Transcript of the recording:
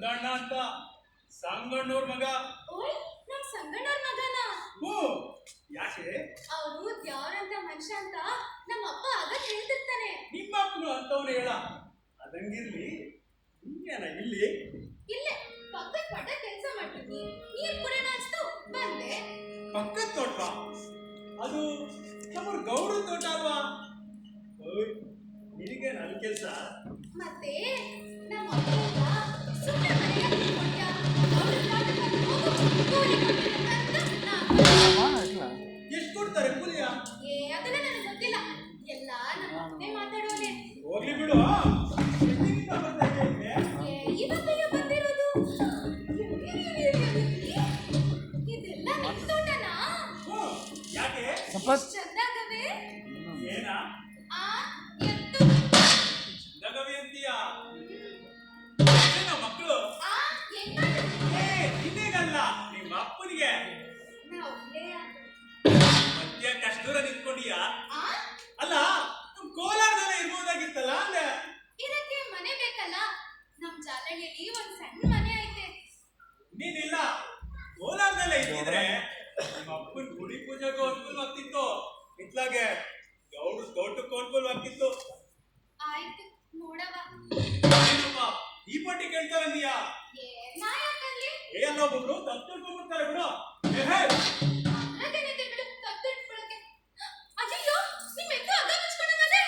ಸಂಗಣ್ಣ ಅಂತ ಸಂಗಣ್ಣವ್ರ ಮಗ. ಓಯ್ ನಮ್ ಸಂಗಣ್ಣವ್ರ ಮಗನ? ಹ್ಞೂ. ಯಾಕೆ? ಅವರು ದ್ಯಾವ್ರಂತ ಮನುಷ್ಯ ಅಂತ ನಮ್ಮ ಅಪ್ಪ ಆಗ ಹೇಳ್ತಿರ್ತಾನೆ. ನಿಮ್ಮ ಅಪ್ಪನು ಅಂತವನು ಹೇಳ. ಅದಂಗಿರ್ಲಿ, ನೀನೇನ ಇಲ್ಲಿ? ಇಲ್ಲೇ ಪಕ್ಕದ ಪಟ ಕೆಲಸ ಮಾಡ್ತೀನಿ. ನೀರ್ ಕುಡಿಯೋಣ ಅನ್ಸ್ತು ಬಂದೆ. ಪಕ್ಕದ ತೋಟ? ಅದು ನಮ್ಮ ಗೌಡ್ರ ತೋಟ ಅಲ್ವಾ? ನಿನಗೆ ನನ್ನ ಕೆಲಸ ಮತ್ತೆ ನಮ್ಮ ಅಪ್ಪ ಸುಮ್ಮನೆ ಮನೆಗೆ ಕೊಟ್ಟ ಎಷ್ಟು ಕೊಡ್ತಾರೆ ಕೂಲಿಯ? ಅದೆಲ್ಲ ನನಗೆ ಗೊತ್ತಿಲ್ಲ. ಎಲ್ಲ ನಮ್ಮ ಅಪ್ಪನೇ ಮಾತಾಡೋನೆ. ಹೋಗ್ಲಿ ಬಿಡು. ಇವತ್ತಿಗೆ ಬಂದಿರೋದು ಇದೆಲ್ಲ ನಿಮ್ ತೋಟನಾ? ಯಾಕೆ? ಚಂದಾಗವೆ. ಏನ ಎತ್ತು ಚಂದಾಗವೆ ಅಂತೀಯ? ಮಕ್ಕಳು ನಿನ್ನೆಗಲ್ಲ, ನಿಮ್ಮ ಅಪ್ಪನಿಗೆ. ಮಧ್ಯ ಕಷ್ಟ ದೂರ ನಿಂತ್ಕೊಂಡಿಯಾ? ಅಲ್ಲ, ನಮ್ ಕೋಲಾರದಲ್ಲ ಇರ್ಬೋದಾಗಿತ್ತಲ್ಲ ಅಂದೆ. ಇದಕ್ಕೆ ಮನೆ ಬೇಕಲ್ಲ. ನಮ್ ಜಾಲಹಳ್ಳಿಯಲ್ಲಿ ಒಂದ್ ಸಣ್ಣ ಮನೆ ಐತೆ. ನೀನಿಲ್ಲ, ಕೋಲಾರದಲ್ಲೇ ಇದ್ದಿದ್ರೆ ನಿಮ್ಮ ಅಪ್ಪನ ಗುಡಿ ಪೂಜೆಗೂ ಅನುಕೂಲ ಆಗ್ತಿತ್ತು. ಇತ್ಲಾಗೆ ಗೌಡ್ರು ತೋಟಕ್ಕೂ ಅನುಕೂಲ ಆಗ್ತಿತ್ತು. ಆಯ್ತು ನೋಡವ. ಈ ಪಟ್ಟಿ ಕೇಳ್ತಾರಂದೀಯಾ? ನಾ ಯಾಕಲ್ಲಿ? ಎಲ್ಲ ಒಬ್ಬೊಬ್ರು ತಪ್ಪು ತಿಳ್ಕೊಂಡ್ಬಿಡ್ತಾರೆ ಬಿಡು. ಅದ್ರಾಗೇನಿದೆ ಬಿಡು ತಪ್ಪು ಇಟ್ಕೊಳಕ್ಕೆ. ಅಯ್ಯೋ ನಿಮ್ ಎತ್ತು ಅದ ಮುಚ್ಕೊಂಡಂಗದೆ.